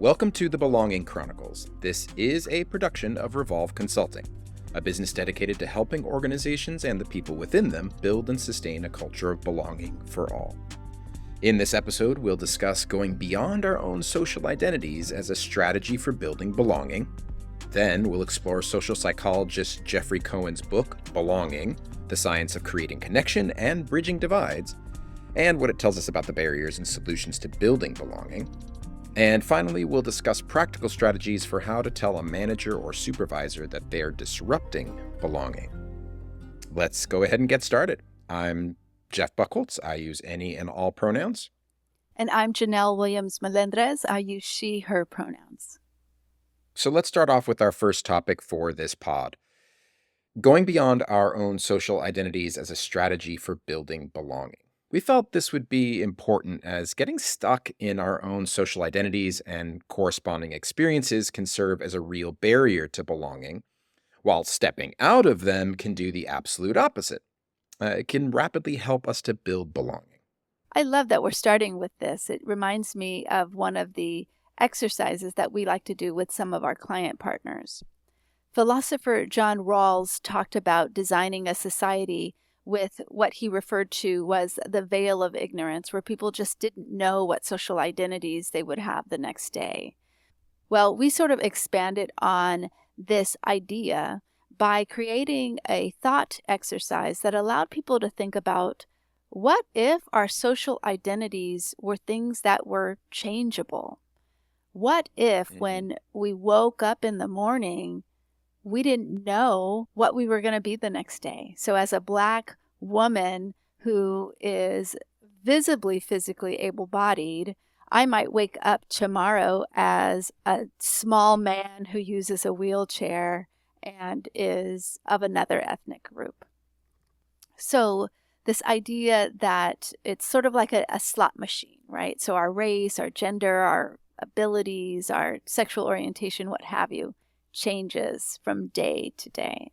Welcome to the Belonging Chronicles. This is a production of Revolve Consulting, a business dedicated to helping organizations and the people within them build and sustain a culture of belonging for all. In this episode, we'll discuss going beyond our own social identities as a strategy for building belonging. Then we'll explore social psychologist Geoffrey Cohen's book, Belonging, the Science of Creating Connection and Bridging Divides, and what it tells us about the barriers and solutions to building belonging. And finally, we'll discuss practical strategies for how to tell a manager or supervisor that they're disrupting belonging. Let's go ahead and get started. I'm Jeff Bucholtz. I use any and all pronouns. And I'm Janelle Melendrez. I use she, her pronouns. So let's start off with our first topic for this pod. Going beyond our own social identities as a strategy for building belonging. We felt this would be important as getting stuck in our own social identities and corresponding experiences can serve as a real barrier to belonging, while stepping out of them can do the absolute opposite. It can rapidly help us to build belonging. I love that we're starting with this. It reminds me of one of the exercises that we like to do with some of our client partners. Philosopher John Rawls talked about designing a society with what he referred to was the veil of ignorance, where people just didn't know what social identities they would have the next day. Well, we sort of expanded on this idea by creating a thought exercise that allowed people to think about, what if our social identities were things that were changeable? What if when we woke up in the morning, we didn't know what we were going to be the next day? So as a Black woman who is visibly physically able-bodied, I might wake up tomorrow as a small man who uses a wheelchair and is of another ethnic group. So this idea that it's sort of like a slot machine, right? So our race, our gender, our abilities, our sexual orientation, what have you, changes from day to day.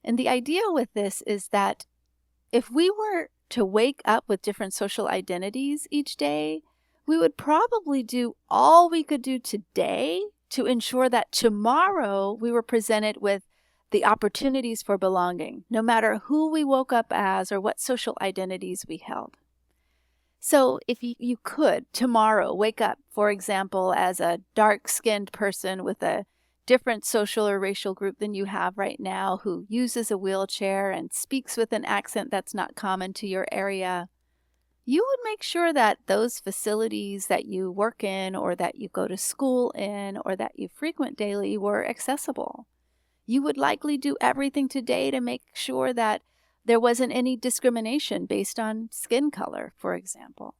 And the idea with this is that if we were to wake up with different social identities each day, we would probably do all we could do today to ensure that tomorrow we were presented with the opportunities for belonging, no matter who we woke up as or what social identities we held. So if you could tomorrow wake up, for example, as a dark-skinned person with a different social or racial group than you have right now, who uses a wheelchair and speaks with an accent that's not common to your area, you would make sure that those facilities that you work in or that you go to school in or that you frequent daily were accessible. You would likely do everything today to make sure that there wasn't any discrimination based on skin color, for example.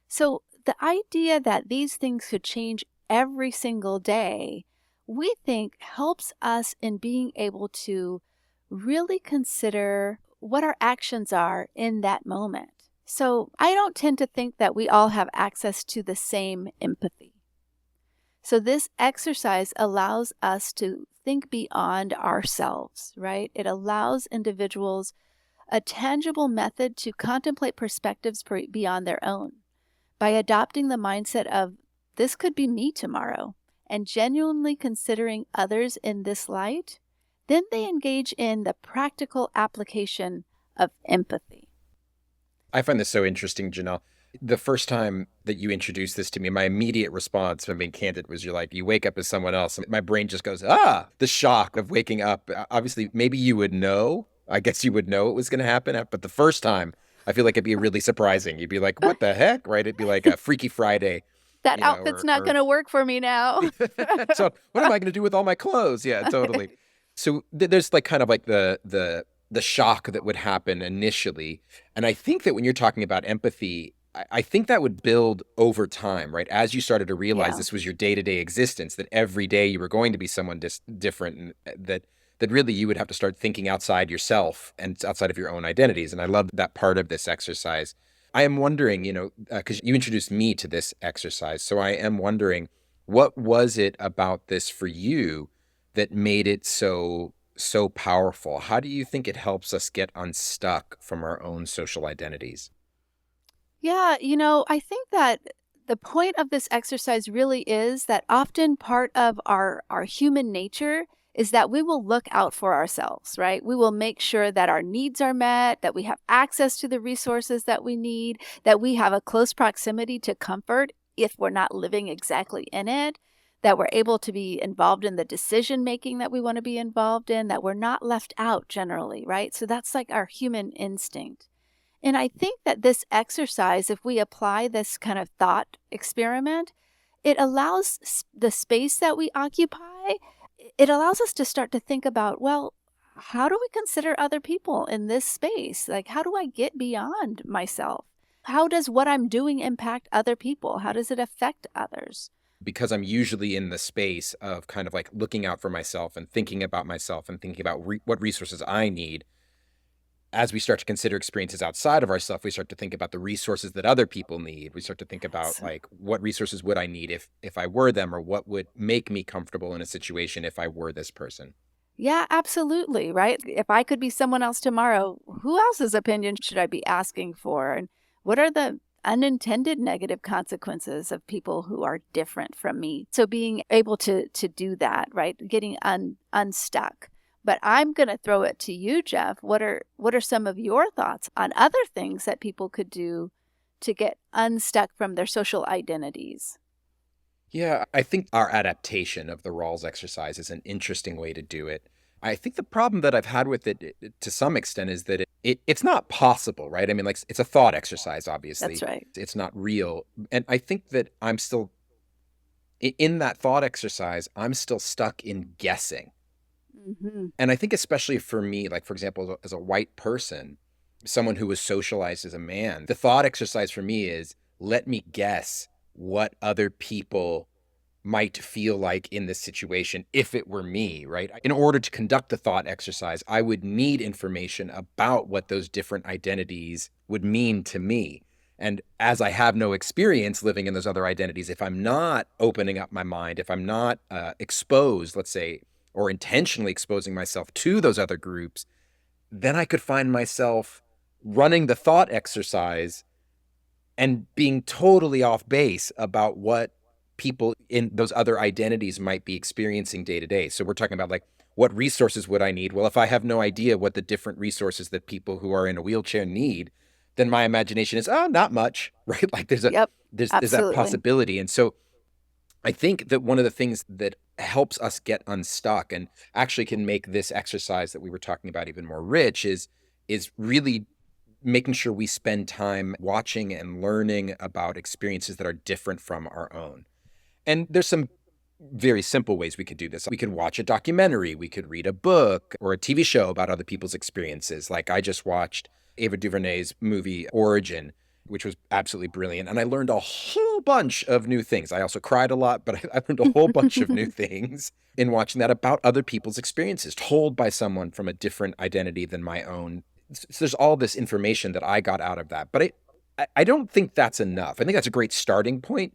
So the idea that these things could change every single day, we think helps us in being able to really consider what our actions are in that moment. So I don't tend to think that we all have access to the same empathy. So this exercise allows us to think beyond ourselves, right? It allows individuals a tangible method to contemplate perspectives beyond their own by adopting the mindset of, this could be me tomorrow, and genuinely considering others in this light. Then they engage in the practical application of empathy. I find this so interesting, Janelle. The first time that you introduced this to me, my immediate response, if I'm being candid, was you wake up as someone else. And my brain just goes, the shock of waking up. Obviously, maybe you would know. I guess you would know it was going to happen. But the first time, I feel like it'd be really surprising. You'd be like, what the heck, right? It'd be like a Freaky Friday. That outfit's not going to work for me now. So what am I going to do with all my clothes? Yeah, totally. So there's the shock that would happen initially. And I think that when you're talking about empathy, I think that would build over time, right? As you started to realize this was your day-to-day existence, that every day you were going to be someone different, and that really you would have to start thinking outside yourself and outside of your own identities. And I love that part of this exercise. I am wondering, because you introduced me to this exercise, so I am wondering, what was it about this for you that made it so powerful? How do you think it helps us get unstuck from our own social identities? Yeah, I think that The point of this exercise really is that often part of our human nature is that we will look out for ourselves, right? We will make sure that our needs are met, that we have access to the resources that we need, that we have a close proximity to comfort if we're not living exactly in it, that we're able to be involved in the decision making that we want to be involved in, that we're not left out generally, right? So that's like our human instinct. And I think that this exercise, if we apply this kind of thought experiment, it allows the space that we occupy, it allows us to start to think about, well, how do we consider other people in this space? Like, how do I get beyond myself? How does what I'm doing impact other people? How does it affect others? Because I'm usually in the space of kind of like looking out for myself and thinking about myself and thinking about what resources I need. As we start to consider experiences outside of ourselves, we start to think about the resources that other people need. We start to think about like, what resources would I need if I were them, or what would make me comfortable in a situation if I were this person. Yeah, absolutely, right? If I could be someone else tomorrow, who else's opinion should I be asking for? And what are the unintended negative consequences of people who are different from me? So being able to do that, right? Getting unstuck. But I'm going to throw it to you, Jeff. What are some of your thoughts on other things that people could do to get unstuck from their social identities? Yeah, I think our adaptation of the Rawls exercise is an interesting way to do it. I think the problem that I've had with it to some extent is that it's not possible, right? I mean, like, it's a thought exercise, obviously. That's right. It's not real. And I think that I'm still, in that thought exercise, I'm still stuck in guessing. Mm-hmm. And I think especially for me, like, for example, as a white person, someone who was socialized as a man, the thought exercise for me is, let me guess what other people might feel like in this situation if it were me, right? In order to conduct the thought exercise, I would need information about what those different identities would mean to me. And as I have no experience living in those other identities, if I'm not opening up my mind, if I'm not exposed, let's say, or intentionally exposing myself to those other groups, then I could find myself running the thought exercise and being totally off base about what people in those other identities might be experiencing day to day. So we're talking about, like, what resources would I need? Well, if I have no idea what the different resources that people who are in a wheelchair need, then my imagination is, oh, not much, right? Like there's Yep, there's that possibility. And so I think that one of the things that helps us get unstuck and actually can make this exercise that we were talking about even more rich is really making sure we spend time watching and learning about experiences that are different from our own. And there's some very simple ways we could do this. We could watch a documentary, we could read a book or a TV show about other people's experiences. Like, I just watched Ava DuVernay's movie Origin, which was absolutely brilliant. And I learned a whole bunch of new things. I also cried a lot, but I learned a whole bunch of new things in watching that about other people's experiences, told by someone from a different identity than my own. So there's all this information that I got out of that. But I don't think that's enough. I think that's a great starting point.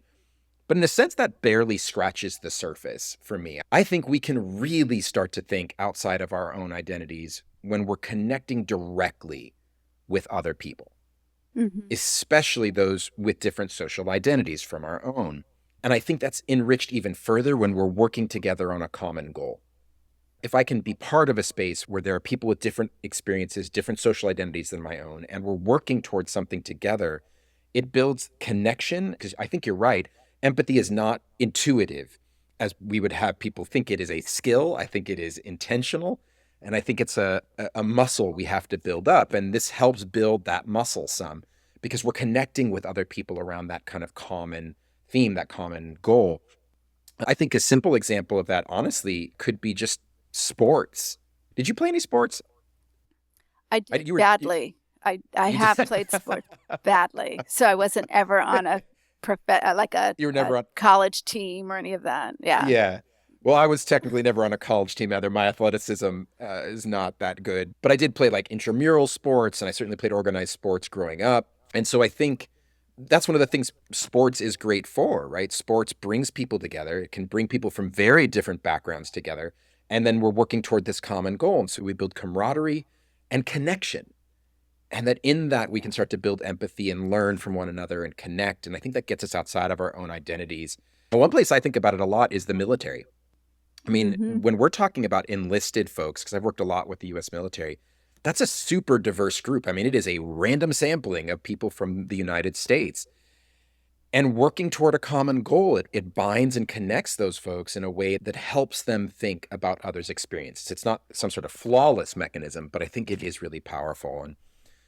But in a sense, that barely scratches the surface for me. I think we can really start to think outside of our own identities when we're connecting directly with other people, especially those with different social identities from our own. And I think that's enriched even further when we're working together on a common goal. If I can be part of a space where there are people with different experiences, different social identities than my own, and we're working towards something together, it builds connection. Because I think you're right. Empathy is not intuitive, as we would have people think it is a skill. I think it is intentional. And I think it's a muscle we have to build up. And this helps build that muscle some, because we're connecting with other people around that kind of common theme, that common goal. I think a simple example of that, honestly, could be just sports. Did you play any sports? I did badly. I have played sports badly. So I wasn't ever on a you were never on college team or any of that. Yeah. Yeah. Well, I was technically never on a college team either. My athleticism is not that good. But I did play like intramural sports, and I certainly played organized sports growing up. And so I think that's one of the things sports is great for, right? Sports brings people together. It can bring people from very different backgrounds together. And then we're working toward this common goal. And so we build camaraderie and connection. And that in that we can start to build empathy and learn from one another and connect. And I think that gets us outside of our own identities. And one place I think about it a lot is the military. I mean, when we're talking about enlisted folks, because I've worked a lot with the US military, that's a super diverse group. I mean, it is a random sampling of people from the United States. And working toward a common goal, it binds and connects those folks in a way that helps them think about others' experiences. It's not some sort of flawless mechanism, but I think it is really powerful. And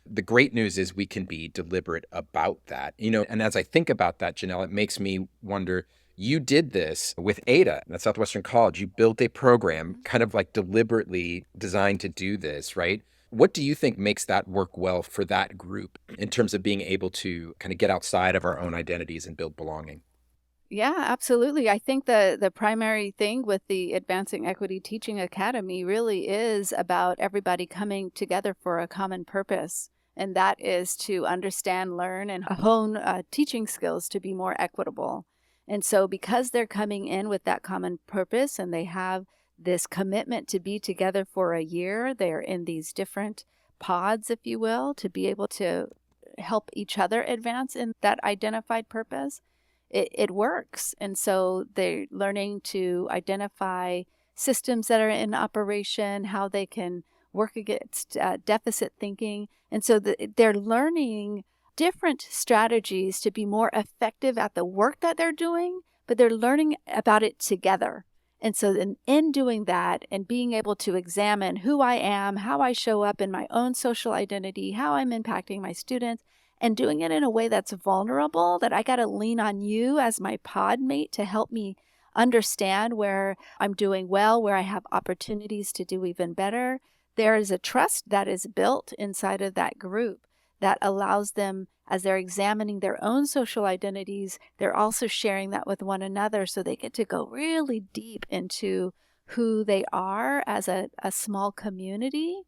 the great news is we can be deliberate about that. And as I think about that, Janelle, it makes me wonder, you did this with Ada at Southwestern College. You built a program kind of like deliberately designed to do this, right? What do you think makes that work well for that group in terms of being able to kind of get outside of our own identities and build belonging? Yeah, absolutely. I think the primary thing with the Advancing Equity Teaching Academy really is about everybody coming together for a common purpose. And that is to understand, learn, and hone teaching skills to be more equitable. And so because they're coming in with that common purpose and they have this commitment to be together for a year, they're in these different pods, if you will, to be able to help each other advance in that identified purpose. It works. And so they're learning to identify systems that are in operation, how they can work against deficit thinking. And so they're learning different strategies to be more effective at the work that they're doing, but they're learning about it together. And so in doing that and being able to examine who I am, how I show up in my own social identity, how I'm impacting my students, and doing it in a way that's vulnerable, that I got to lean on you as my pod mate to help me understand where I'm doing well, where I have opportunities to do even better. There is a trust that is built inside of that group that allows them, as they're examining their own social identities, they're also sharing that with one another, so they get to go really deep into who they are as a small community.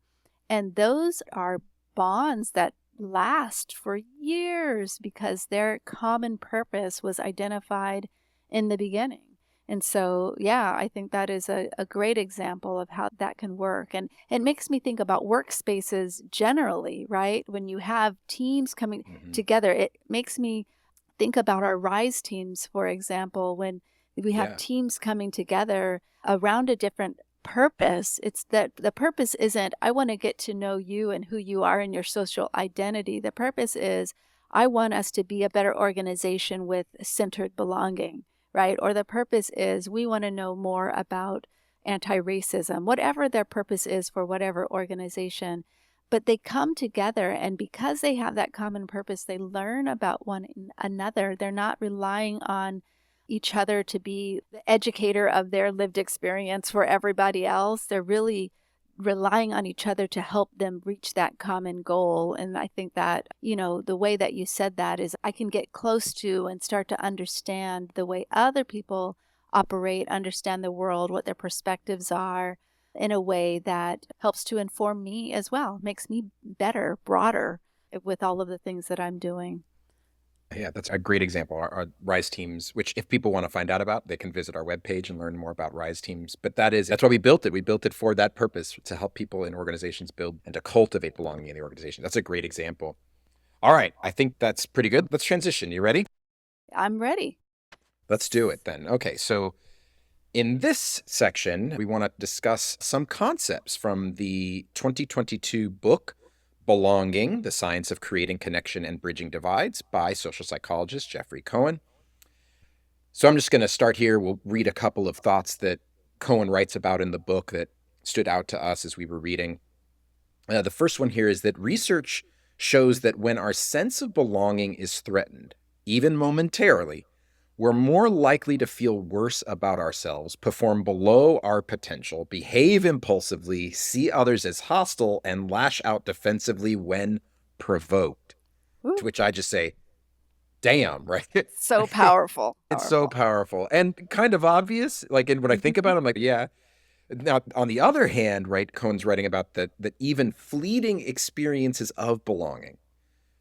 And those are bonds that last for years because their common purpose was identified in the beginning. And so, yeah, I think that is a great example of how that can work. And it makes me think about workspaces generally, right? When you have teams coming together, it makes me think about our RISE teams, for example, when we have teams coming together around a different purpose. It's that the purpose isn't, I want to get to know you and who you are and your social identity. The purpose is, I want us to be a better organization with centered belonging, right? Or the purpose is, we want to know more about anti-racism, whatever their purpose is for whatever organization. But they come together, and because they have that common purpose, they learn about one another. They're not relying on each other to be the educator of their lived experience for everybody else. They're really relying on each other to help them reach that common goal. And I think that, the way that you said that is, I can get close to and start to understand the way other people operate, understand the world, what their perspectives are, in a way that helps to inform me as well, makes me better, broader with all of the things that I'm doing. Yeah, that's a great example. Our RISE teams, which if people want to find out about, they can visit our webpage and learn more about RISE teams. But that's why we built it. We built it for that purpose, to help people in organizations build and to cultivate belonging in the organization. That's a great example. All right, I think that's pretty good. Let's transition. You ready? I'm ready. Let's do it then. Okay, so in this section, we want to discuss some concepts from the 2022 book, Belonging, The Science of Creating Connection and Bridging Divides by social psychologist Geoffrey Cohen. So I'm just going to start here. We'll read a couple of thoughts that Cohen writes about in the book that stood out to us as we were reading. The first one here is that research shows that when our sense of belonging is threatened, even momentarily, we're more likely to feel worse about ourselves, perform below our potential, behave impulsively, see others as hostile, and lash out defensively when provoked. Ooh. To which I just say, damn, right? So powerful. It's so powerful and kind of obvious. Like, and when I think about it, I'm like, yeah. Now, on the other hand, right, Cohen's writing about that even fleeting experiences of belonging,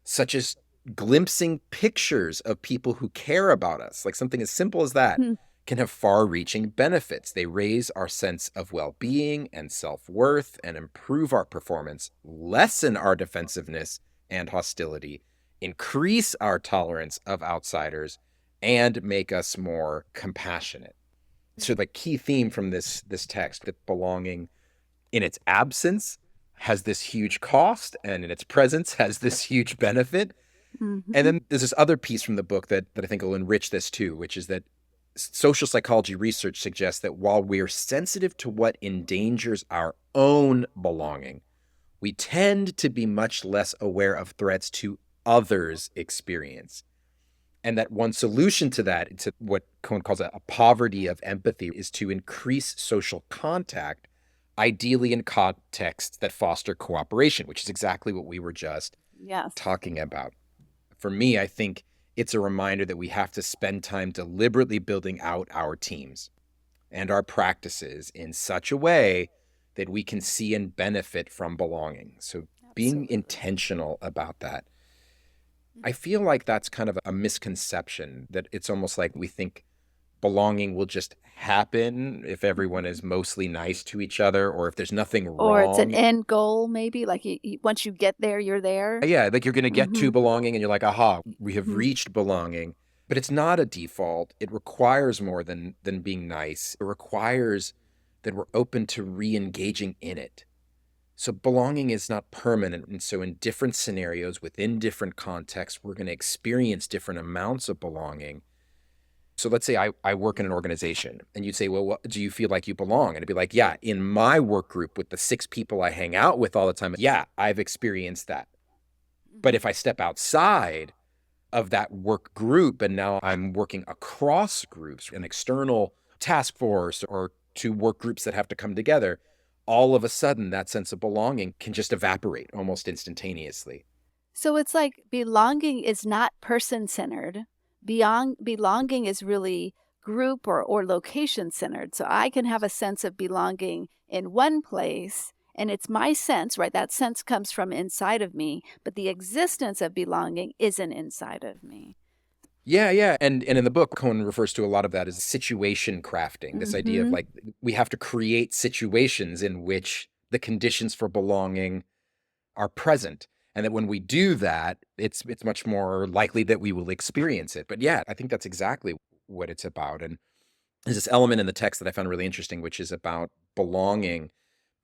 such as glimpsing pictures of people who care about us, like something as simple as that, can have far-reaching benefits. They raise our sense of well-being and self-worth and improve our performance, lessen our defensiveness and hostility, increase our tolerance of outsiders, and make us more compassionate. So the key theme from this text, that belonging in its absence has this huge cost, and in its presence has this huge benefit. Mm-hmm. And then there's this other piece from the book that I think will enrich this too, which is that social psychology research suggests that while we're sensitive to what endangers our own belonging, we tend to be much less aware of threats to others' experience. And that one solution to that, it's what Cohen calls a poverty of empathy, is to increase social contact, ideally in contexts that foster cooperation, which is exactly what we were just talking about. For me, I think it's a reminder that we have to spend time deliberately building out our teams and our practices in such a way that we can see and benefit from belonging. So being intentional about that. I feel like that's kind of a misconception, that it's almost like we think belonging will just happen if everyone is mostly nice to each other, or if there's nothing wrong. Or it's an end goal, maybe, like once you get there, you're there. Yeah, like you're going to get to belonging and you're like, aha, we have reached belonging. But it's not a default. It requires more than being nice. It requires that we're open to re-engaging in it. So belonging is not permanent. And so in different scenarios, within different contexts, we're going to experience different amounts of belonging. So let's say I work in an organization, and you'd say, well, do you feel like you belong? And it'd be like, yeah, in my work group with the 6 people I hang out with all the time, yeah, I've experienced that. But if I step outside of that work group and now I'm working across groups, an external task force or 2 work groups that have to come together, all of a sudden that sense of belonging can just evaporate almost instantaneously. So it's like belonging is not person-centered. Belonging is really group or location-centered. So I can have a sense of belonging in one place, and it's my sense, right? That sense comes from inside of me, but the existence of belonging isn't inside of me. Yeah. And in the book, Cohen refers to a lot of that as situation crafting, this idea of like, we have to create situations in which the conditions for belonging are present. And that when we do that, it's much more likely that we will experience it. But yeah, I think that's exactly what it's about. And there's this element in the text that I found really interesting, which is about belonging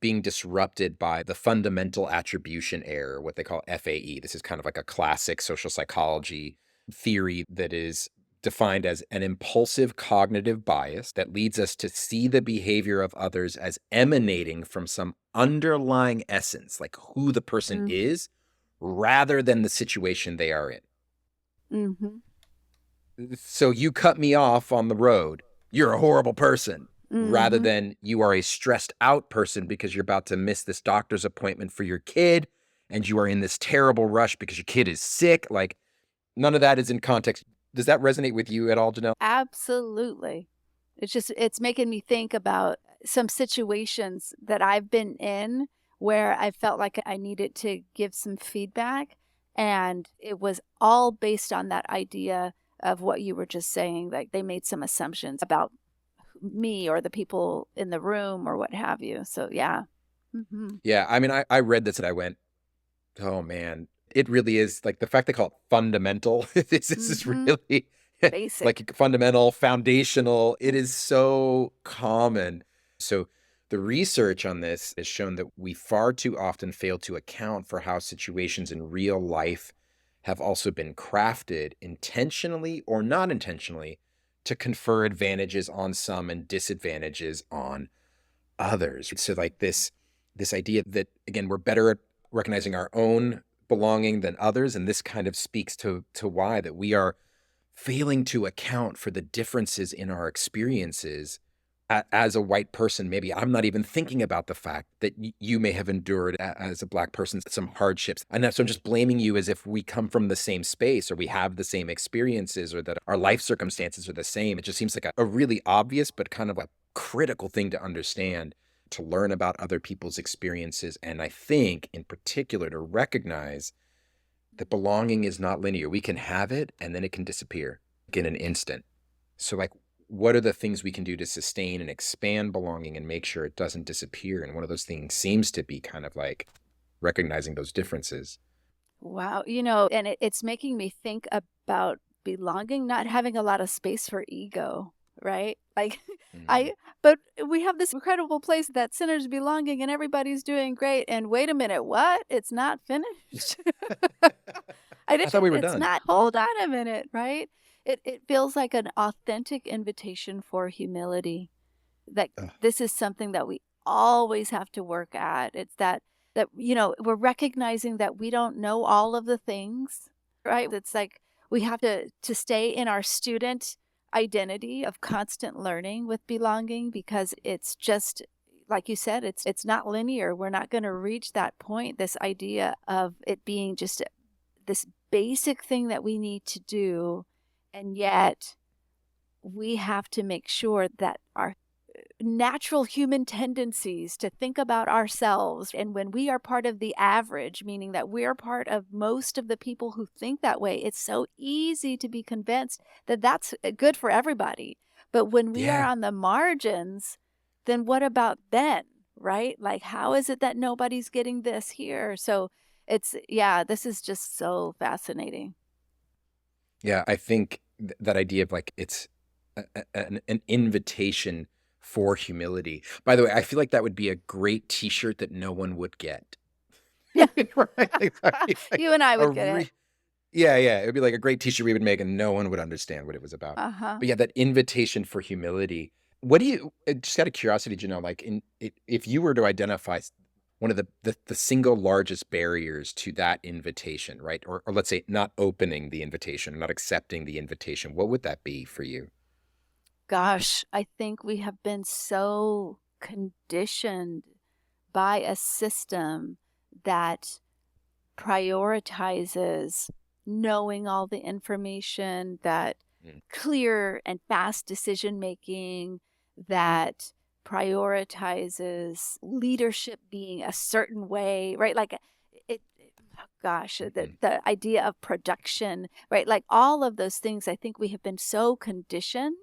being disrupted by the fundamental attribution error, what they call FAE. This is kind of like a classic social psychology theory that is defined as an impulsive cognitive bias that leads us to see the behavior of others as emanating from some underlying essence, like who the person is, rather than the situation they are in. So you cut me off on the road, you're a horrible person, rather than you are a stressed out person because you're about to miss this doctor's appointment for your kid and you are in this terrible rush because your kid is sick. Like, none of that is in context. Does that resonate with you at all, Janelle? Absolutely. It's making me think about some situations that I've been in where I felt like I needed to give some feedback. And it was all based on that idea of what you were just saying. Like they made some assumptions about me or the people in the room or what have you. So, yeah. Yeah. I mean, I read this and I went, oh, man. It really is like the fact they call it fundamental. This is really basic, like fundamental, foundational. It is so common. So the research on this has shown that we far too often fail to account for how situations in real life have also been crafted intentionally or not intentionally to confer advantages on some and disadvantages on others. So like this idea that, again, we're better at recognizing our own belonging than others. And this kind of speaks to why that we are failing to account for the differences in our experiences. As a white person, maybe I'm not even thinking about the fact that you may have endured as a Black person some hardships. And so I'm just blaming you as if we come from the same space or we have the same experiences or that our life circumstances are the same. It just seems like a really obvious but kind of a critical thing to understand, to learn about other people's experiences. And I think in particular to recognize that belonging is not linear. We can have it and then it can disappear in an instant. So like, what are the things we can do to sustain and expand belonging and make sure it doesn't disappear? And one of those things seems to be kind of like recognizing those differences. Wow. And it's making me think about belonging, not having a lot of space for ego, right? Like, Mhm. but we have this incredible place that centers belonging and everybody's doing great. And wait a minute, what? It's not finished. I thought we were It's done. not, hold on a minute, right? It feels like an authentic invitation for humility, that Ugh. this is something that we always have to work at. It's that we're recognizing that we don't know all of the things, right? It's like we have to stay in our student identity of constant learning with belonging, because it's just like you said, it's not linear. We're not going to reach that point, this idea of it being just this basic thing that we need to do, and yet we have to make sure that our natural human tendencies to think about ourselves, and when we are part of the average, meaning that we're part of most of the people who think that way, it's so easy to be convinced that that's good for everybody. But when we are Yeah. on the margins, then what about then, right? Like, how is it that nobody's getting this here? So yeah, this is just so fascinating. Yeah. I think that idea of like it's an invitation for humility. By the way, I feel like that would be a great T-shirt that no one would get. Yeah. Right? Like, that'd be like You and I a would get it. yeah, yeah. It would be like a great T-shirt we would make, and no one would understand what it was about. Uh-huh. But yeah, that invitation for humility. What do you? Just out of curiosity, Janelle, like if you were to identify one of the single largest barriers to that invitation, right? Or let's say not opening the invitation, not accepting the invitation, what would that be for you? Gosh, I think we have been so conditioned by a system that prioritizes knowing all the information, that Mm, clear and fast decision making, that prioritizes leadership being a certain way, right? Like oh gosh, mhm. the idea of production, right? Like all of those things, I think we have been so conditioned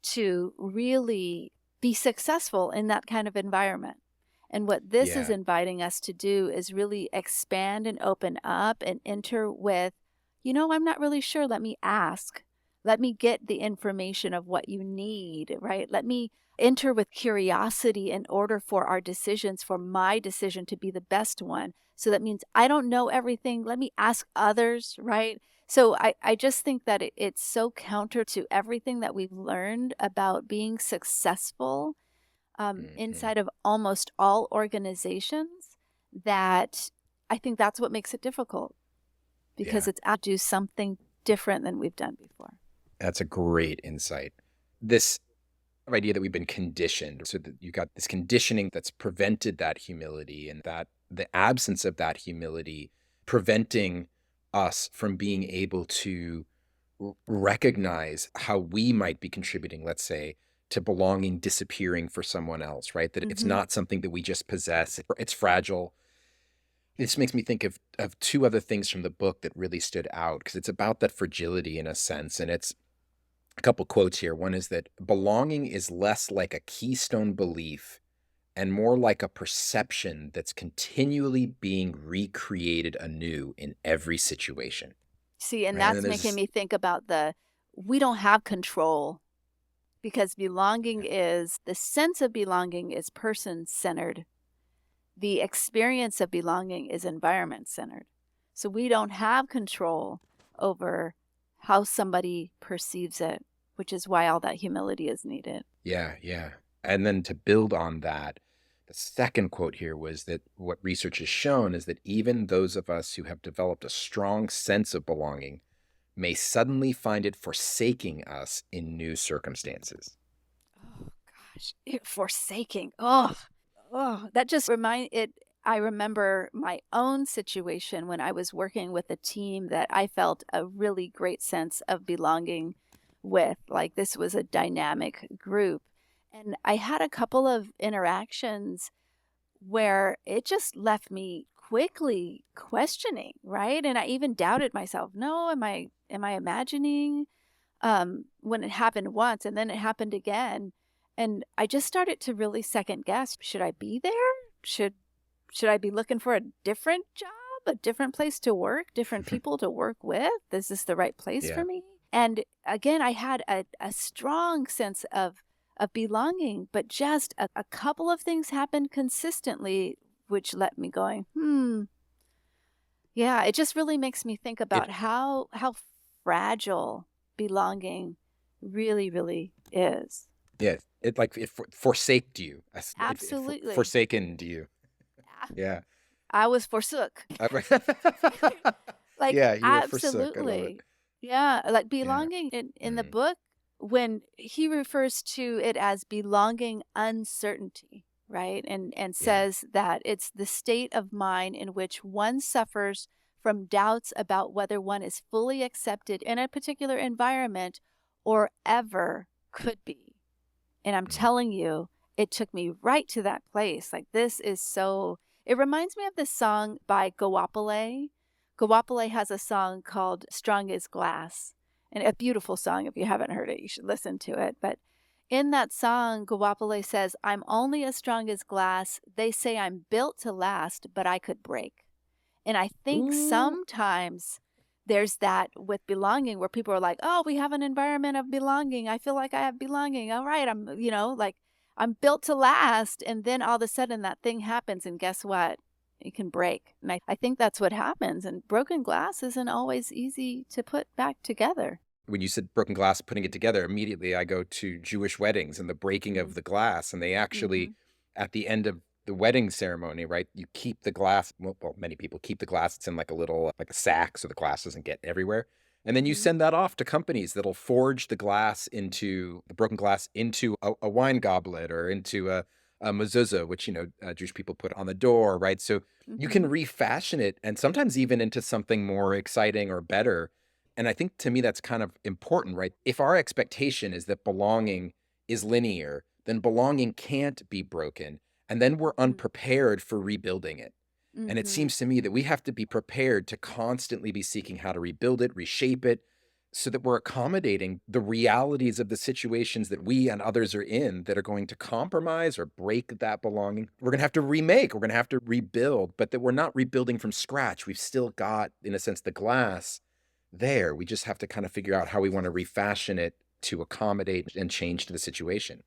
to really be successful in that kind of environment. And what this is Yeah. inviting us to do is really expand and open up and enter with, I'm not really sure. Let me ask. Let me get the information of what you need, right? Let me enter with curiosity in order for our decisions, for my decision to be the best one. So that means I don't know everything. Let me ask others, right? So I just think that it's so counter to everything that we've learned about being successful Mhm. inside of almost all organizations, that I think that's what makes it difficult, because Yeah. it's to do something different than we've done before. That's a great insight. This idea that we've been conditioned, so that you've got this conditioning that's prevented that humility, and that the absence of that humility preventing us from being able to recognize how we might be contributing, let's say, to belonging disappearing for someone else, right? That it's Hmm. not something that we just possess, it's fragile. This makes me think of two other things from the book that really stood out, because it's about that fragility in a sense. And it's a couple quotes here. One is that belonging is less like a keystone belief and more like a perception that's continually being recreated anew in every situation. See, and Right. And then that's there's making this, me think about we don't have control, because belonging yeah, is the sense of belonging is person centered. The experience of belonging is environment centered. So we don't have control over how somebody perceives it, which is why all that humility is needed. yeah, yeah. And then to build on that, the second quote here was that what research has shown is that even those of us who have developed a strong sense of belonging may suddenly find it forsaking us in new circumstances. Oh gosh, forsaking. Oh, that just remind it. I remember my own situation when I was working with a team that I felt a really great sense of belonging with. Like, this was a dynamic group. And I had a couple of interactions where it just left me quickly questioning, right? And I even doubted myself. No, am I imagining? when it happened once and then it happened again. And I just started to really second guess, should I be there? Should I be looking for a different job, a different place to work, different people to work with? Is this the right place Yeah. for me? And again, I had a strong sense of belonging, but just a couple of things happened consistently, which let me going, yeah, it just really makes me think about It how fragile belonging really, really is. yeah, it like it forsaked you. Absolutely. Forsaken you. Yeah. Yeah. I was forsook. Like, Yeah, you were forsook. I love it. absolutely. Yeah, like Yeah. belonging in the Mm, book, when he refers to it as belonging uncertainty, right? And yeah. says that it's the state of mind in which one suffers from doubts about whether one is fully accepted in a particular environment or ever could be. And I'm Mm, telling you, it took me right to that place. Like, this is so, it reminds me of this song by Goapele. Goapele has a song called Strong as Glass, and a beautiful song. If you haven't heard it, you should listen to it. But in that song, Goapele says, I'm only as strong as glass. They say I'm built to last, but I could break. And I think ooh. sometimes there's that with belonging where people are like, oh, we have an environment of belonging. I feel like I have belonging. All right. Like I'm built to last. And then all of a sudden that thing happens. And guess what? It can break. And I think that's what happens. And broken glass isn't always easy to put back together. When you said broken glass, putting it together, immediately I go to Jewish weddings and the breaking of the glass. And they actually, Mm-hmm. at the end of the wedding ceremony, right, you keep the glass. Well, many people keep the glass. It's in like a little, like a sack, so the glass doesn't get everywhere. And then you Mm-hmm. send that off to companies that'll forge the glass into the broken glass into a wine goblet or into a mezuzah, which, Jewish people put on the door, right? So you Mm-hmm. can refashion it and sometimes even into something more exciting or better. And I think to me that's kind of important, right? If our expectation is that belonging is linear, then belonging can't be broken. And then we're unprepared for rebuilding it. And it Mm-hmm. seems to me that we have to be prepared to constantly be seeking how to rebuild it, reshape it, so that we're accommodating the realities of the situations that we and others are in that are going to compromise or break that belonging. We're going to have to remake, we're going to have to rebuild, but that we're not rebuilding from scratch. We've still got, in a sense, the glass there. We just have to kind of figure out how we want to refashion it to accommodate and change to the situation.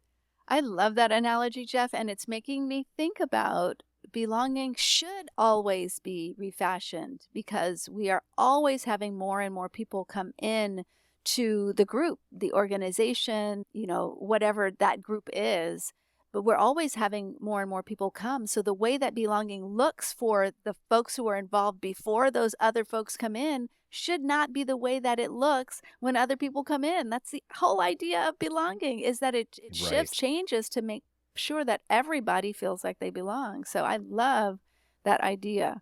I love that analogy, Jeff, and it's making me think about belonging should always be refashioned because we are always having more and more people come in to the group, the organization, whatever that group is. But we're always having more and more people come. So the way that belonging looks for the folks who are involved before those other folks come in should not be the way that it looks when other people come in. That's the whole idea of belonging, is that it shifts, Right. changes to make sure that everybody feels like they belong. So I love that idea.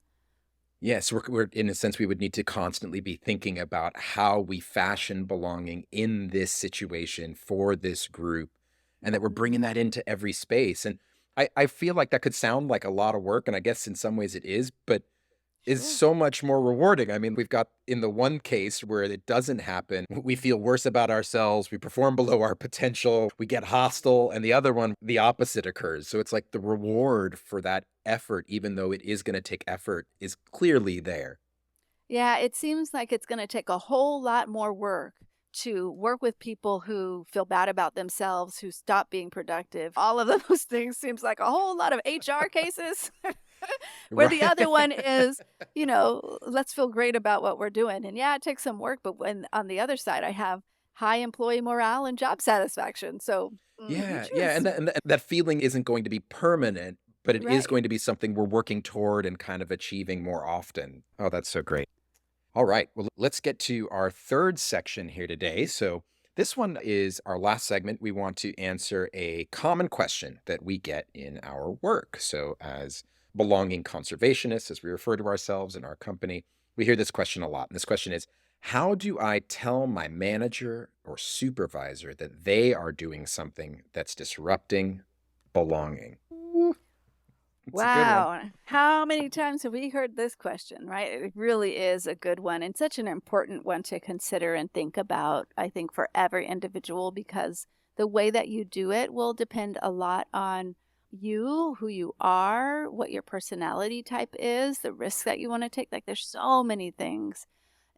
Yes, we're in a sense, we would need to constantly be thinking about how we fashion belonging in this situation for this group, and that we're bringing that into every space. And I feel like that could sound like a lot of work, and I guess in some ways it is, but is Sure. so much more rewarding. I mean, we've got in the one case where it doesn't happen, we feel worse about ourselves, we perform below our potential, we get hostile, and the other one, the opposite occurs. So it's like the reward for that effort, even though it is going to take effort, is clearly there. Yeah, it seems like it's going to take a whole lot more work to work with people who feel bad about themselves, who stop being productive. All of those things seems like a whole lot of HR cases. Where the other one Right. is, let's feel great about what we're doing. And yeah, it takes some work, but when on the other side, I have high employee morale and job satisfaction. So you Yeah, yeah, choose. and that feeling isn't going to be permanent, but it is Right. going to be something we're working toward and kind of achieving more often. Oh, that's so great. All right. Well, let's get to our third section here today. So, this one is our last segment. We want to answer a common question that we get in our work. So, as belonging conservationists, as we refer to ourselves in our company, we hear this question a lot. And this question is, how do I tell my manager or supervisor that they are doing something that's disrupting belonging? It's a good one. Wow. How many times have we heard this question, right? It really is a good one and such an important one to consider and think about, I think, for every individual, because the way that you do it will depend a lot on you, who you are, what your personality type is, the risks that you want to take. Like, there's so many things.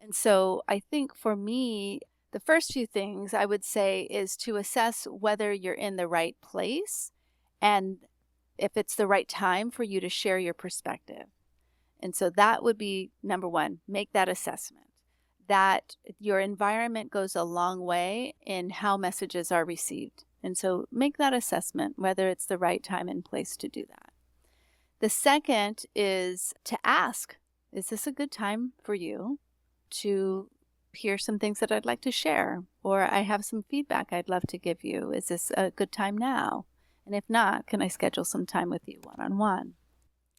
And so I think for me, the first few things I would say is to assess whether you're in the right place and if it's the right time for you to share your perspective. And so that would be number one, make that assessment. That your environment goes a long way in how messages are received. And so make that assessment, whether it's the right time and place to do that. The second is to ask, is this a good time for you to hear some things that I'd like to share? Or I have some feedback I'd love to give you. Is this a good time now? And if not, can I schedule some time with you one-on-one?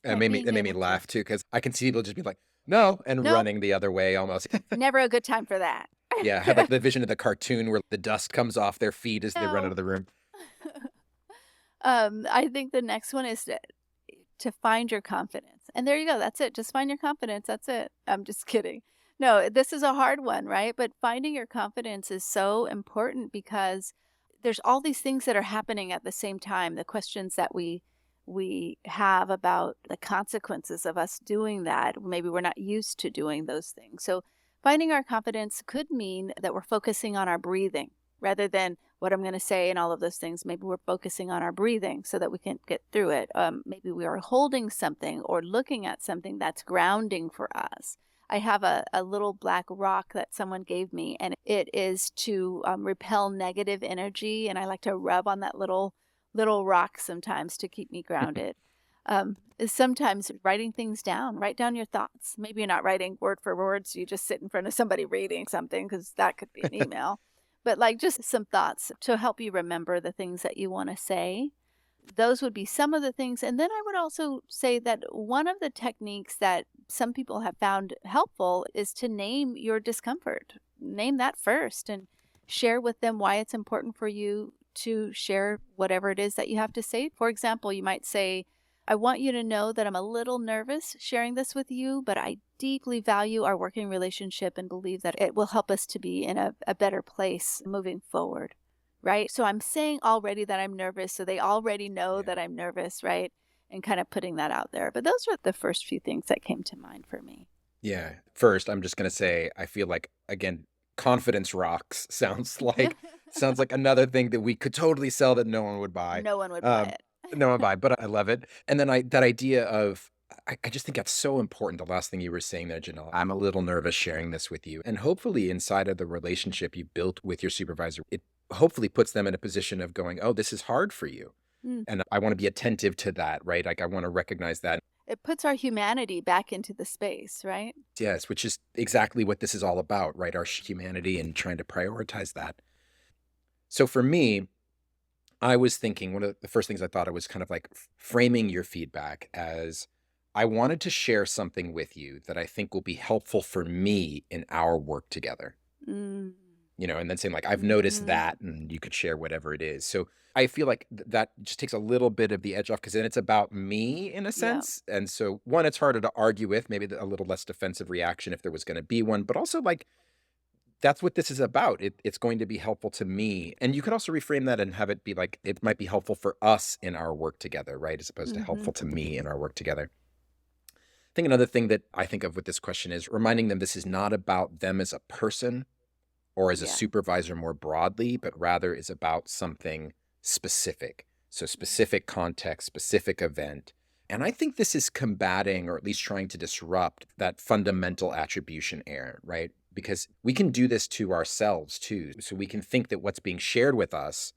It Right, made me being that made me able to, laugh too, because I can see people just be like, no, and nope, running the other way almost. never a good time for that. Yeah, I had like the vision of the cartoon where the dust comes off their feet as they run out No. of the room. I think the next one is to find your confidence. And there you go. That's it. Just find your confidence. That's it. I'm just kidding. No, this is a hard one, right? But finding your confidence is so important because there's all these things that are happening at the same time. The questions that we have about the consequences of us doing that. Maybe we're not used to doing those things. So finding our confidence could mean that we're focusing on our breathing rather than what I'm going to say and all of those things. Maybe we're focusing on our breathing so that we can get through it. Maybe we are holding something or looking at something that's grounding for us. I have a little black rock that someone gave me, and it is to repel negative energy. And I like to rub on that little rock sometimes to keep me grounded. Is sometimes writing things down. Write down your thoughts. Maybe you're not writing word for word, so you just sit in front of somebody reading something, because that could be an email. But like just some thoughts to help you remember the things that you want to say. Those would be some of the things. And then I would also say that one of the techniques that some people have found helpful is to name your discomfort. Name that first and share with them why it's important for you to share whatever it is that you have to say. For example, you might say, I want you to know that I'm a little nervous sharing this with you, but I deeply value our working relationship and believe that it will help us to be in a better place moving forward. Right? So I'm saying already that I'm nervous, so they already know Yeah. that I'm nervous, right? And kind of putting that out there. But those were the first few things that came to mind for me. Yeah. First, I'm just gonna say I feel like, again, confidence rocks sounds like another thing that we could totally sell that no one would buy. No one would buy Um, it. no one would buy, but I love it. And then that idea of I just think that's so important. The last thing you were saying there, Janelle. I'm a little nervous sharing this with you. And hopefully inside of the relationship you built with your supervisor, it hopefully puts them in a position of going, oh, this is hard for you. Mm. And I want to be attentive to that, right? Like I want to recognize that. It puts our humanity back into the space, right? Yes, which is exactly what this is all about, right? Our humanity and trying to prioritize that. So for me, I was thinking one of the first things I thought, I was kind of like framing your feedback as I wanted to share something with you that I think will be helpful for me in our work together. Mm. And then saying like, I've noticed Mm. that, and you could share whatever it is. So I feel like that just takes a little bit of the edge off, because then it's about me in a Yeah. sense. And so one, it's harder to argue with, maybe a little less defensive reaction if there was going to be one, but also like, that's what this is about. It's going to be helpful to me. And you could also reframe that and have it be like, it might be helpful for us in our work together, right? As opposed to helpful to me in our work together. I think another thing that I think of with this question is reminding them this is not about them as a person or as a Yeah. supervisor more broadly, but rather is about something specific. So specific context, specific event. And I think this is combating, or at least trying to disrupt, that fundamental attribution error, right? Because we can do this to ourselves too. So we can think that what's being shared with us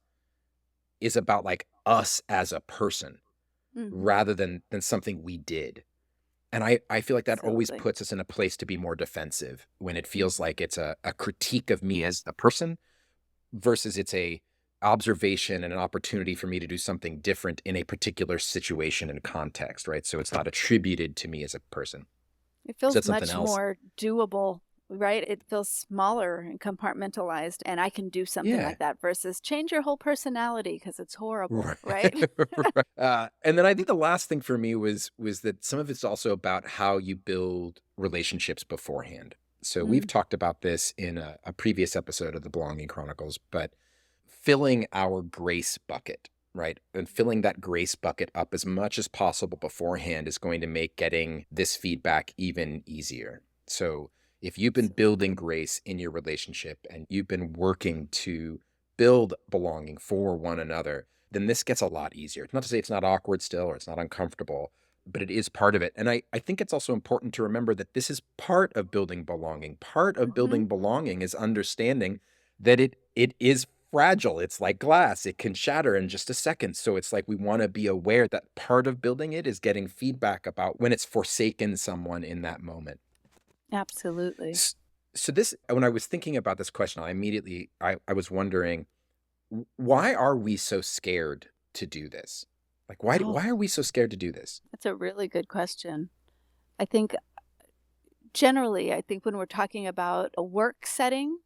is about like us as a person rather than something we did. And I feel like that always Absolutely. puts us in a place to be more defensive when it feels like it's a critique of me as a person versus it's a observation and an opportunity for me to do something different in a particular situation and context, right? So it's not attributed to me as a person. It Is feels that something much else? more doable right? It feels smaller and compartmentalized, and I can do something Yeah. like that versus change your whole personality because it's horrible, Right. right? Right. And then I think the last thing for me was that some of it's also about how you build relationships beforehand. So we've Mm, talked about this in a previous episode of the Belonging Chronicles, but filling our grace bucket, right? And filling that grace bucket up as much as possible beforehand is going to make getting this feedback even easier. So if you've been building grace in your relationship and you've been working to build belonging for one another, then this gets a lot easier. Not to say it's not awkward still or it's not uncomfortable, but it is part of it. And I think it's also important to remember that this is part of building belonging. Part of mhm. building belonging is understanding that it is fragile. It's like glass. It can shatter in just a second. So it's like we want to be aware that part of building it is getting feedback about when it's forsaken someone in that moment. Absolutely. S- So this, when I was thinking about this question, I was wondering, why are we so scared to do this? Like, Oh, why are we so scared to do this? that's a really good question. I think generally, I think when we're talking about a work setting,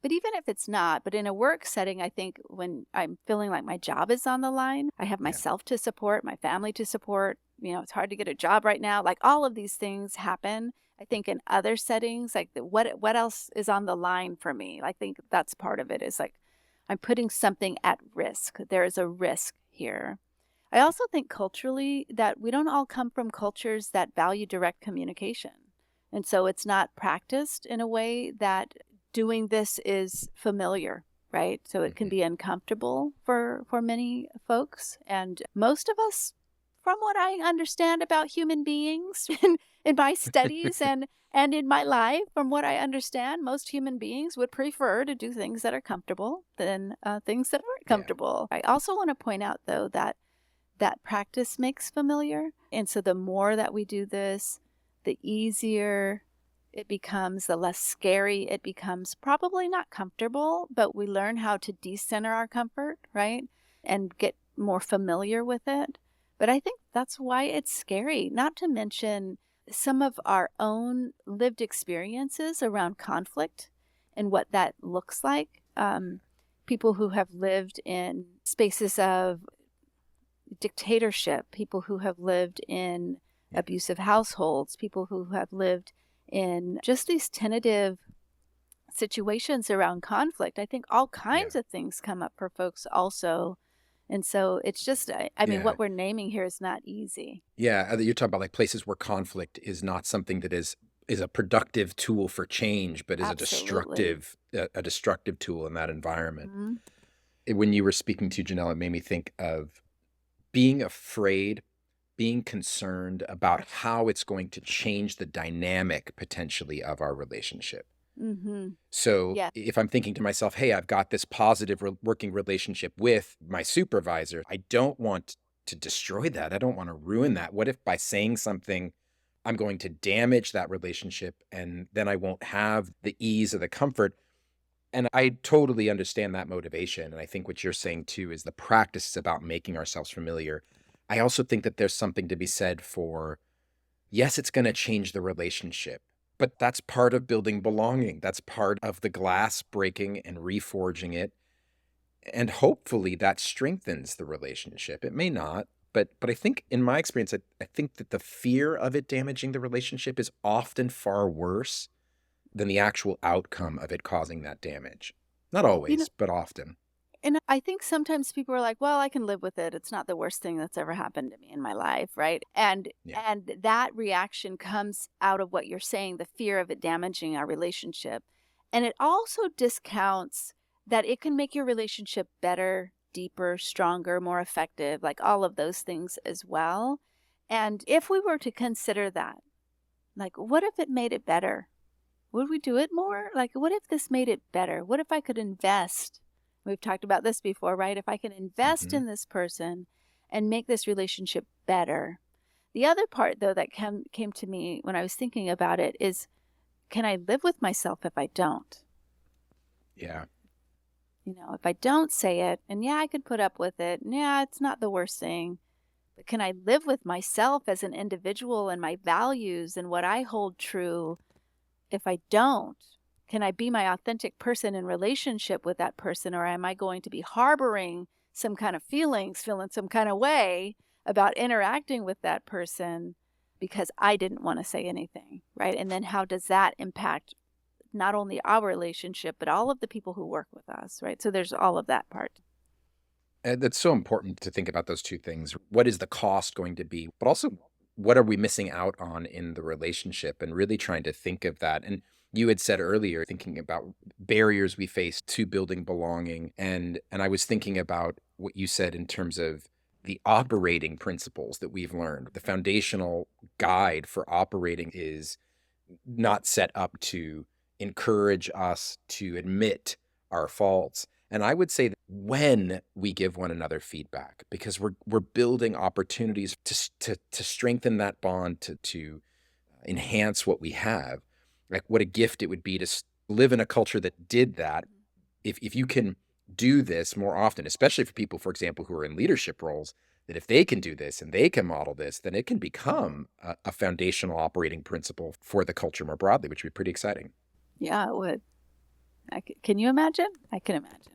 but even if it's not, but in a work setting, I think when I'm feeling like my job is on the line, I have Yeah. myself to support, my family to support. It's hard to get a job right now. Like all of these things happen. I think in other settings, like what else is on the line for me? I think that's part of it is like I'm putting something at risk. There is a risk here. I also think culturally that we don't all come from cultures that value direct communication. And so it's not practiced in a way that doing this is familiar, right? So it can Mhm. be uncomfortable for many folks. And most of us, from what I understand about human beings in my studies and in my life, from what I understand, most human beings would prefer to do things that are comfortable than things that aren't Yeah. comfortable. I also want to point out, though, that practice makes familiar. And so the more that we do this, the easier it becomes, the less scary it becomes. Probably not comfortable, but we learn how to decenter our comfort, right? And get more familiar with it. But I think that's why it's scary, not to mention some of our own lived experiences around conflict and what that looks like. People who have lived in spaces of dictatorship, people who have lived in Yeah. abusive households, people who have lived in just these tentative situations around conflict. I think all Yeah. kinds of things come up for folks also. And so it's just, I mean, Yeah. what we're naming here is not easy. Yeah. You're talking about like places where conflict is not something that is a productive tool for change, but is Absolutely. a destructive tool in that environment. Mhm. When you were speaking to Janelle, it made me think of being afraid, being concerned about how it's going to change the dynamic potentially of our relationship. Mhm. So Yeah. if I'm thinking to myself, hey, I've got this positive working relationship with my supervisor, I don't want to destroy that. I don't want to ruin that. What if by saying something, I'm going to damage that relationship and then I won't have the ease or the comfort? And I totally understand that motivation. And I think what you're saying too is the practice is about making ourselves familiar. I also think that there's something to be said for, yes, it's going to change the relationship, but that's part of building belonging. That's part of the glass breaking and reforging it. And hopefully that strengthens the relationship. It may not, but I think in my experience, I think that the fear of it damaging the relationship is often far worse than the actual outcome of it causing that damage. Not You know, always, but often. and I think sometimes people are like, "Well, I can live with it. It's not the worst thing that's ever happened to me in my life," right? And Yeah. and that reaction comes out of what you're saying, the fear of it damaging our relationship. And it also discounts that it can make your relationship better, deeper, stronger, more effective, like all of those things as well. And if we were to consider that, like what if it made it better? Would we do it more? Like, what if this made it better? What if I could invest? We've talked about this before, right? If I can invest Hmm. in this person and make this relationship better. The other part, though, that came to me when I was thinking about it is can I live with myself if I don't? Yeah. If I don't say it, and yeah, I could put up with it, and yeah, it's not the worst thing, but can I live with myself as an individual and my values and what I hold true if I don't, can I be my authentic person in relationship with that person, or am I going to be harboring some kind of feelings, feeling some kind of way about interacting with that person because I didn't want to say anything, right? And then how does that impact not only our relationship, but all of the people who work with us, right? So there's all of that part. And that's so important to think about those two things. What is the cost going to be? But also, what are we missing out on in the relationship? And really trying to think of that. And you had said earlier, thinking about barriers we face to building belonging. And I was thinking about what you said in terms of the operating principles that we've learned. The foundational guide for operating is not set up to encourage us to admit our faults. And I would say that when we give one another feedback, because we're building opportunities to strengthen that bond, to enhance what we have. Like what a gift it would be to live in a culture that did that. If you can do this more often, especially for people, for example, who are in leadership roles, that if they can do this and they can model this, then it can become a foundational operating principle for the culture more broadly, which would be pretty exciting. Yeah, it would. Can you imagine? I can imagine.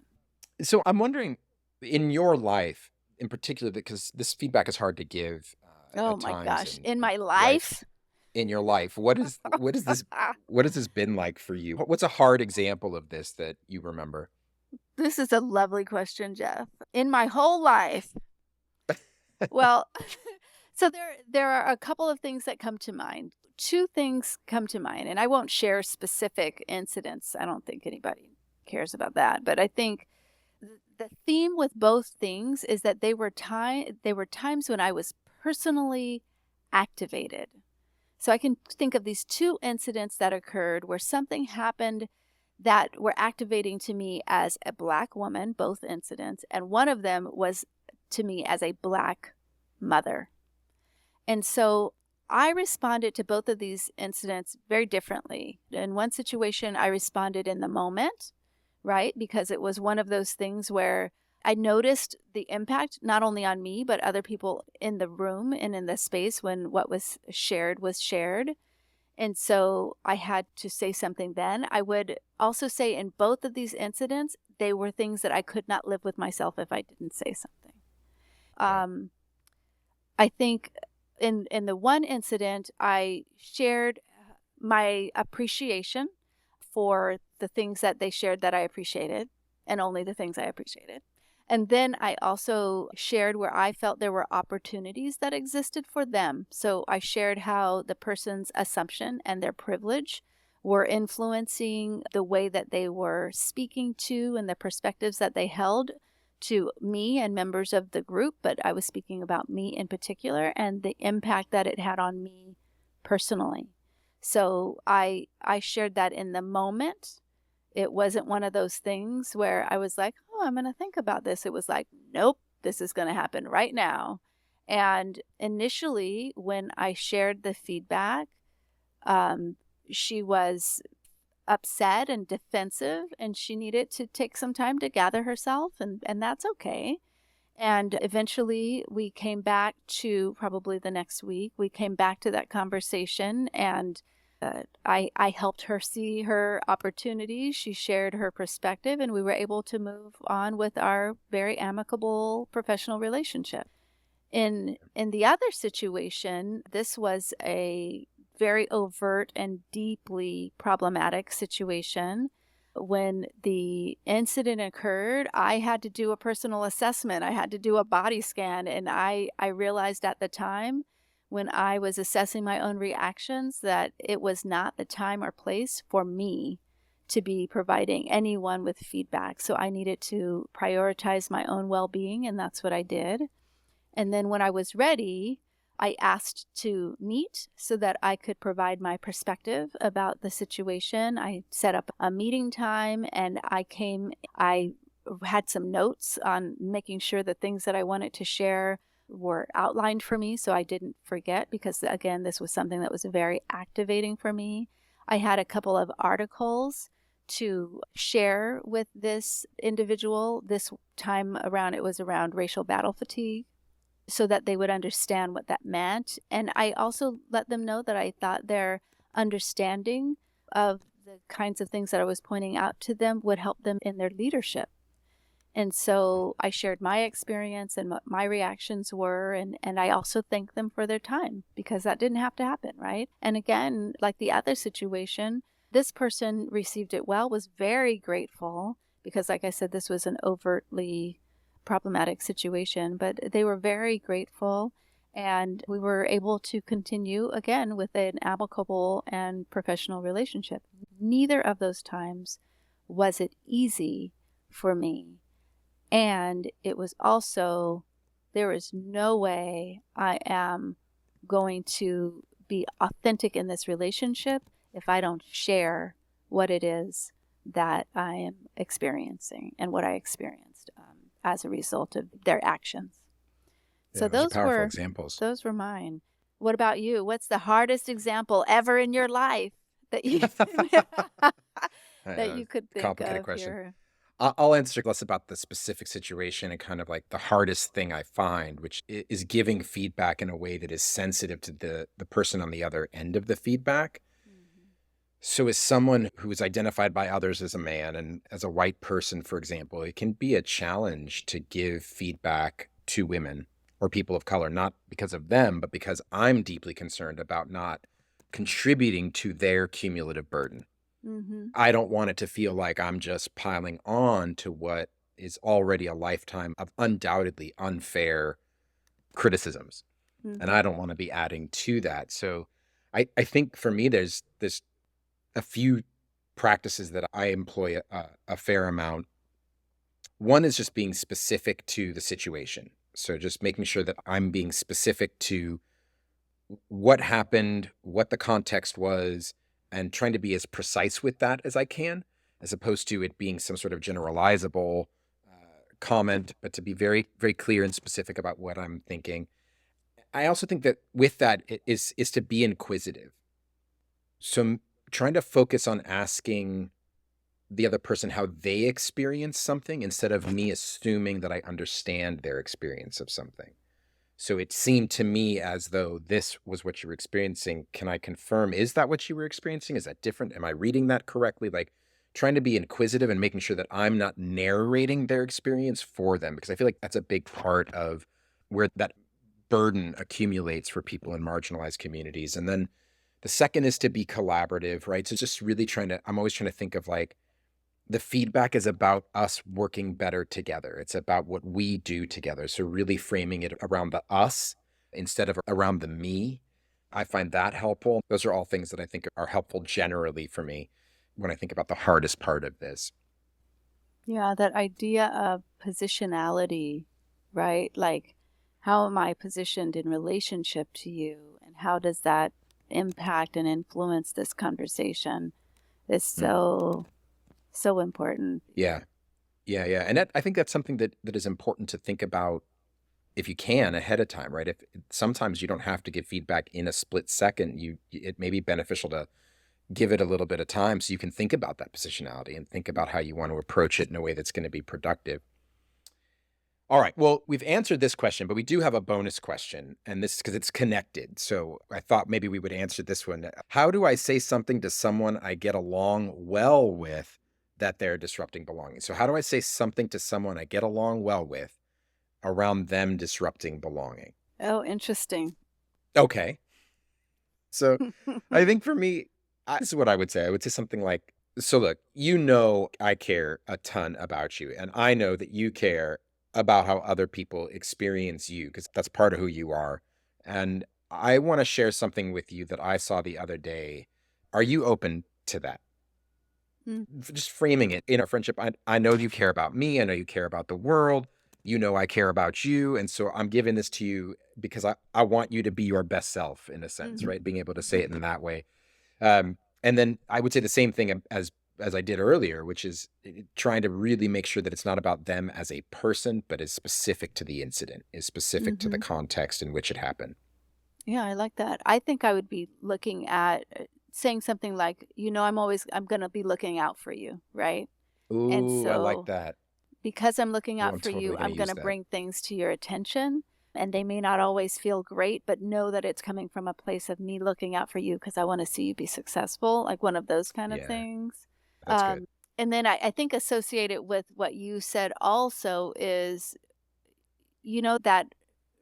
So I'm wondering, in your life in particular, because this feedback is hard to give Oh at my times, gosh. In my right, life? in your life, what has this been like for you? What's a hard example of this that you remember? This is a lovely question, Jeff. In my whole life, well, so there are a couple of things that come to mind. Two things come to mind, and I won't share specific incidents. I don't think anybody cares about that, but I think the theme with both things is that they were times when I was personally activated. So I can think of these two incidents that occurred where something happened that were activating to me as a Black woman, both incidents, and one of them was to me as a Black mother. And so I responded to both of these incidents very differently. In one situation, I responded in the moment, right? Because it was one of those things where I noticed the impact not only on me, but other people in the room and in the space when what was shared was shared. And so I had to say something then. I would also say in both of these incidents, they were things that I could not live with myself if I didn't say something. Yeah. I think in the one incident, I shared my appreciation for the things that they shared that I appreciated, and only the things I appreciated. And then I also shared where I felt there were opportunities that existed for them. So I shared how the person's assumption and their privilege were influencing the way that they were speaking to and the perspectives that they held to me and members of the group, but I was speaking about me in particular and the impact that it had on me personally. So I shared that in the moment. It wasn't one of those things where I was like, oh, I'm going to think about this. It was like, nope, this is going to happen right now. And initially, when I shared the feedback, she was upset and defensive, and she needed to take some time to gather herself, and that's okay. And eventually we came back to probably the next week, we came back to that conversation, and I helped her see her opportunities. She shared her perspective, and we were able to move on with our very amicable professional relationship. In the other situation, this was a very overt and deeply problematic situation. When the incident occurred, I had to do a personal assessment. I had to do a body scan. And I realized at the time when I was assessing my own reactions that it was not the time or place for me to be providing anyone with feedback. So I needed to prioritize my own well-being, and that's what I did. And then when I was ready, I asked to meet so that I could provide my perspective about the situation. I set up a meeting time, and I had some notes on making sure the things that I wanted to share were outlined for me so I didn't forget, because again, this was something that was very activating for me. I had a couple of articles to share with this individual. This time around, it was around racial battle fatigue, so that they would understand what that meant. And I also let them know that I thought their understanding of the kinds of things that I was pointing out to them would help them in their leadership. And so I shared my experience and what my reactions were, and I also thanked them for their time because that didn't have to happen, right? And again, like the other situation, this person received it well, was very grateful because, like I said, this was an overtly problematic situation, but they were very grateful. And we were able to continue again with an amicable and professional relationship. Neither of those times was it easy for me. And it was also, there is no way I am going to be authentic in this relationship if I don't share what it is that I am experiencing and what I experienced as a result of their actions. Yeah, So those are powerful examples. Those were mine. What about you? What's the hardest example ever in your life that you that you could think complicated of question. here? I'll answer less about the specific situation and kind of like the hardest thing I find, which is giving feedback in a way that is sensitive to the person on the other end of the feedback. So as someone who is identified by others as a man and as a white person, for example, it can be a challenge to give feedback to women or people of color, not because of them, but because I'm deeply concerned about not contributing to their cumulative burden. I don't want it to feel like I'm just piling on to what is already a lifetime of undoubtedly unfair criticisms. And I don't want to be adding to that. So I think for me, there's a few practices that I employ a fair amount. One is just being specific to the situation. So just making sure that I'm being specific to what happened, what the context was, and trying to be as precise with that as I can, as opposed to it being some sort of generalizable comment, but to be very, very clear and specific about what I'm thinking. I also think that with that is to be inquisitive. So I'm trying to focus on asking the other person how they experience something instead of me assuming that I understand their experience of something. So it seemed to me as though this was what you were experiencing. Can I confirm, is that what you were experiencing? Is that different? Am I reading that correctly? Like trying to be inquisitive and making sure that I'm not narrating their experience for them, because I feel like that's a big part of where that burden accumulates for people in marginalized communities. And then the second is to be collaborative, right? So just really I'm always trying to think of like, the feedback is about us working better together. It's about what we do together. So really framing it around the us instead of around the me. I find that helpful. Those are all things that I think are helpful generally for me when I think about the hardest part of this. Yeah, that idea of positionality, right? Like, how am I positioned in relationship to you? And how does that impact and influence this conversation is so important. Yeah. And I think that's something that is important to think about if you can ahead of time, right? If sometimes you don't have to give feedback in a split second, it may be beneficial to give it a little bit of time so you can think about that positionality and think about how you want to approach it in a way that's going to be productive. All right. Well, we've answered this question, but we do have a bonus question, and this is because it's connected. So I thought maybe we would answer this one. How do I say something to someone I get along well with that they're disrupting belonging? So how do I say something to someone I get along well with around them disrupting belonging? Oh, interesting. Okay. So I think for me, this is what I would say. I would say something like, so look, I care a ton about you, and I know that you care about how other people experience you, because that's part of who you are. And I want to share something with you that I saw the other day. Are you open to that? Just framing it in our friendship. I know you care about me. I know you care about the world. You know I care about you. And so I'm giving this to you because I want you to be your best self in a sense, right? Being able to say it in that way. And then I would say the same thing as I did earlier, which is trying to really make sure that it's not about them as a person, but is specific to the incident, is specific to the context in which it happened. Yeah, I like that. I think I would be looking at saying something like, I'm going to be looking out for you, right? Ooh, and so I like that. Because I'm looking out I'm for totally you, I'm going to that. bring things to your attention And they may not always feel great, but know that it's coming from a place of me looking out for you because I want to see you be successful, like one of those kind of Yeah, things. that's good. And then I think associated with what you said also is, that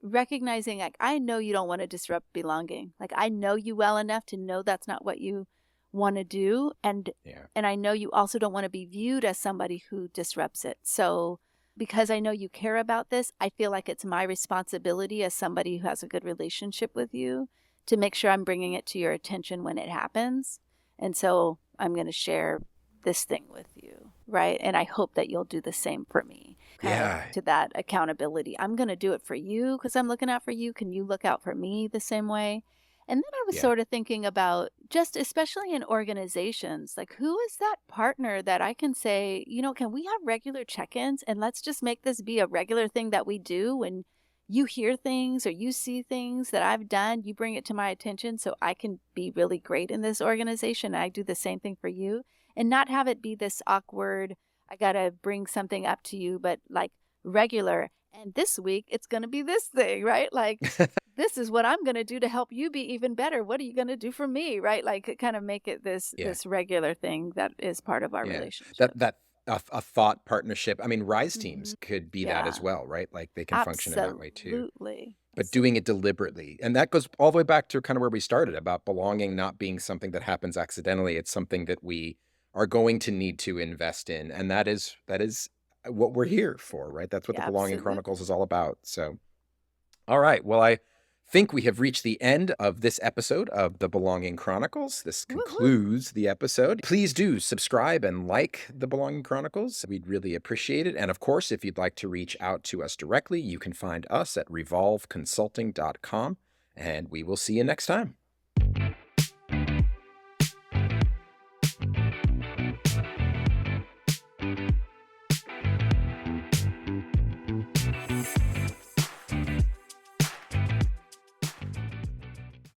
recognizing, like, I know you don't want to disrupt belonging. Like, I know you well enough to know that's not what you want to do. Yeah. And I know you also don't want to be viewed as somebody who disrupts it. So because I know you care about this, I feel like it's my responsibility as somebody who has a good relationship with you to make sure I'm bringing it to your attention when it happens. And so I'm going to share this thing with you, right? And I hope that you'll do the same for me. Kind of Yeah. to that accountability. I'm going to do it for you because I'm looking out for you. Can you look out for me the same way? And then I was Yeah. sort of thinking about just especially in organizations, like who is that partner that I can say, can we have regular check-ins and let's just make this be a regular thing that we do when you hear things or you see things that I've done, you bring it to my attention so I can be really great in this organization. And I do the same thing for you and not have it be this awkward, I got to bring something up to you, but like regular. And this week it's going to be this thing, right? Like, this is what I'm going to do to help you be even better. What are you going to do for me? Right? Like kind of make it this Yeah. this regular thing that is part of our Yeah. relationship. That a thought partnership. I mean, Rise Hmm. teams could be that as Yeah, well, right? Like they can function in that way too. absolutely. But doing it deliberately. And that goes all the way back to kind of where we started about belonging not being something that happens accidentally. It's something that we are going to need to invest in. And that is what we're here for, right? That's what the Yeah, Belonging Chronicles is absolutely. all about. So, all right. Well, I think we have reached the end of this episode of the Belonging Chronicles. This Woo-hoo. concludes the episode. Please do subscribe and like the Belonging Chronicles. We'd really appreciate it. And of course, if you'd like to reach out to us directly, you can find us at revolveconsulting.com. And we will see you next time.